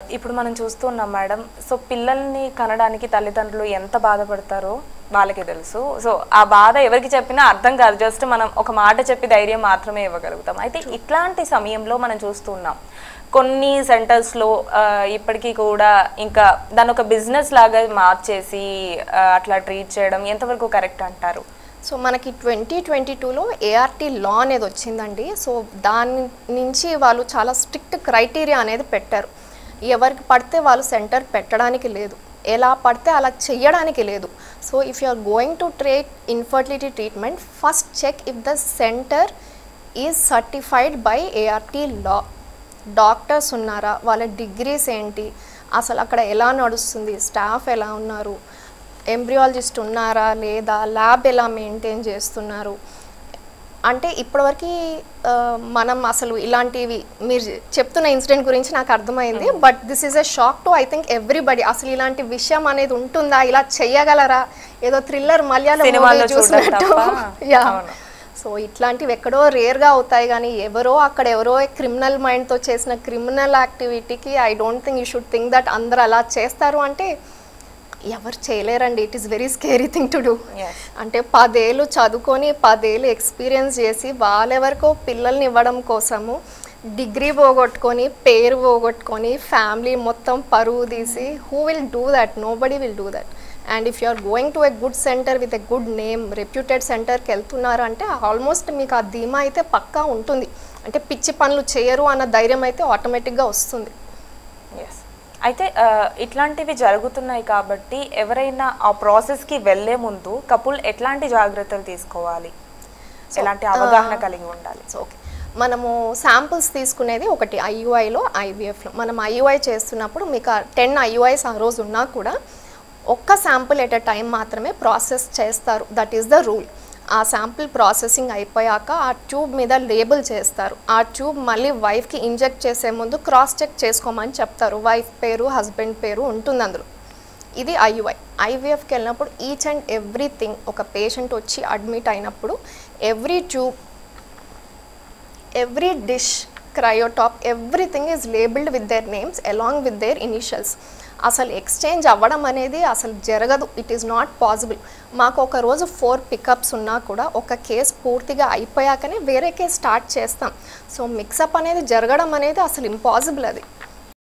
ఇప్పుడు మనం చూస్తున్నాం మేడం. సో పిల్లల్ని కనడానికి తల్లిదండ్రులు ఎంత బాధపడతారో వాళ్ళకి తెలుసు. సో ఆ బాధ ఎవరికి చెప్పినా అర్థం కాదు. జస్ట్ మనం ఒక మాట చెప్పి ధైర్యం మాత్రమే ఇవ్వగలుగుతాం. అయితే ఇట్లాంటి సమయంలో మనం చూస్తున్నాం కొన్ని సెంటర్స్లో ఇప్పటికీ కూడా ఇంకా దాని ఒక బిజినెస్ లాగా మార్చేసి అట్లా ట్రీట్ చేయడం ఎంతవరకు కరెక్ట్ అంటారు? సో మనకి 2022లో ఏఆర్టీ లా అనేది వచ్చిందండి. సో దాని నుంచి వాళ్ళు చాలా స్ట్రిక్ట్ క్రైటీరియా అనేది పెట్టారు. ఎవరికి పడితే వాళ్ళు సెంటర్ పెట్టడానికి లేదు, ఎలా పడితే అలా చెయ్యడానికి లేదు. So if you are going to treat infertility treatment, first check if the centre is certified by ART law. Doctors ఉన్నారా, వాళ్ళ డిగ్రీస్ ఏంటి, అసలు అక్కడ ఎలా నడుస్తుంది, స్టాఫ్ ఎలా ఉన్నారు, ఎంబ్రియాలజిస్ట్ ఉన్నారా లేదా, ల్యాబ్ ఎలా మెయింటైన్ చేస్తున్నారు. అంటే ఇప్పటివరకు మనం అసలు ఇలాంటివి మీరు చెప్తున్న ఇన్సిడెంట్ గురించి నాకు అర్థమైంది. But this is a shock to I think everybody. అసలు ఇలాంటి విషయం అనేది ఉంటుందా, ఇలా చెయ్యగలరా, ఏదో థ్రిల్లర్ మలయాళం చూసినట్టు. యా, సో ఇట్లాంటివి ఎక్కడో రేర్గా అవుతాయి. కానీ ఎవరో అక్కడ ఎవరో క్రిమినల్ మైండ్తో చేసిన క్రిమినల్ యాక్టివిటీకి I don't think you should think that అందరు అలా చేస్తారు అంటే ఎవరు చేయలేరండి. It is very scary thing to do. అంటే 10 ఏళ్ళు చదువుకొని 10 ఏళ్ళు ఎక్స్పీరియన్స్ చేసి వాళ్ళెవరికో పిల్లల్ని ఇవ్వడం కోసము డిగ్రీ పోగొట్టుకొని పేరు పోగొట్టుకొని ఫ్యామిలీ మొత్తం పరువు తీసి who will do that? Nobody will do that. And if you are going to a good centre with a good name, reputed సెంటర్కి వెళ్తున్నారు అంటే ఆల్మోస్ట్ మీకు ఆ ధీమా అయితే పక్కా ఉంటుంది. అంటే పిచ్చి పనులు చేయరు అన్న ధైర్యం అయితే ఆటోమేటిక్గా వస్తుంది. అయితే ఇట్లాంటివి జరుగుతున్నాయి కాబట్టి ఎవరైనా ఆ ప్రాసెస్కి వెళ్ళే ముందు కపుల్ ఎట్లాంటి జాగ్రత్తలు తీసుకోవాలి, ఎలాంటి అవగాహన కలిగి ఉండాలి? సో ఓకే, మనము శాంపుల్స్ తీసుకునేది ఒకటి ఐయుఐలో, ఐవీఎఫ్లో. మనం ఐయుఐ చేస్తున్నప్పుడు మీకు 10 ఐయుఐస్ ఆ రోజు ఉన్నా కూడా ఒక్క శాంపుల్ ఎట్ ఎ టైం మాత్రమే ప్రాసెస్ చేస్తారు. That is the rule. ఆ శాంపుల్ ప్రాసెసింగ్ అయిపోయాక ఆ ట్యూబ్ మీద లేబుల్ చేస్తారు. ఆ ట్యూబ్ మళ్ళీ వైఫ్కి ఇంజెక్ట్ చేసే ముందు క్రాస్ చెక్ చేసుకోమని చెప్తారు. వైఫ్ పేరు, హస్బెండ్ పేరు ఉంటుంది అందులో. ఇది ఐయుఐ. ఐవీఎఫ్కి వెళ్ళినప్పుడు ఈచ్ అండ్ ఎవ్రీథింగ్, ఒక పేషెంట్ వచ్చి అడ్మిట్ అయినప్పుడు every tube, every dish, cryotop, everything is labelled with their names along with their initials. అసలు ఎక్స్చేంజ్ అవ్వడం అనేది అసలు జరగదు. It is not possible. మాకు ఒక రోజు 4 పికప్స్ ఉన్నా కూడా ఒక కేసు పూర్తిగా అయిపోయాకనే వేరే కేసు స్టార్ట్ చేస్తాం. సో మిక్సప్ అనేది జరగడం అనేది అసలు ఇంపాసిబుల్ అది.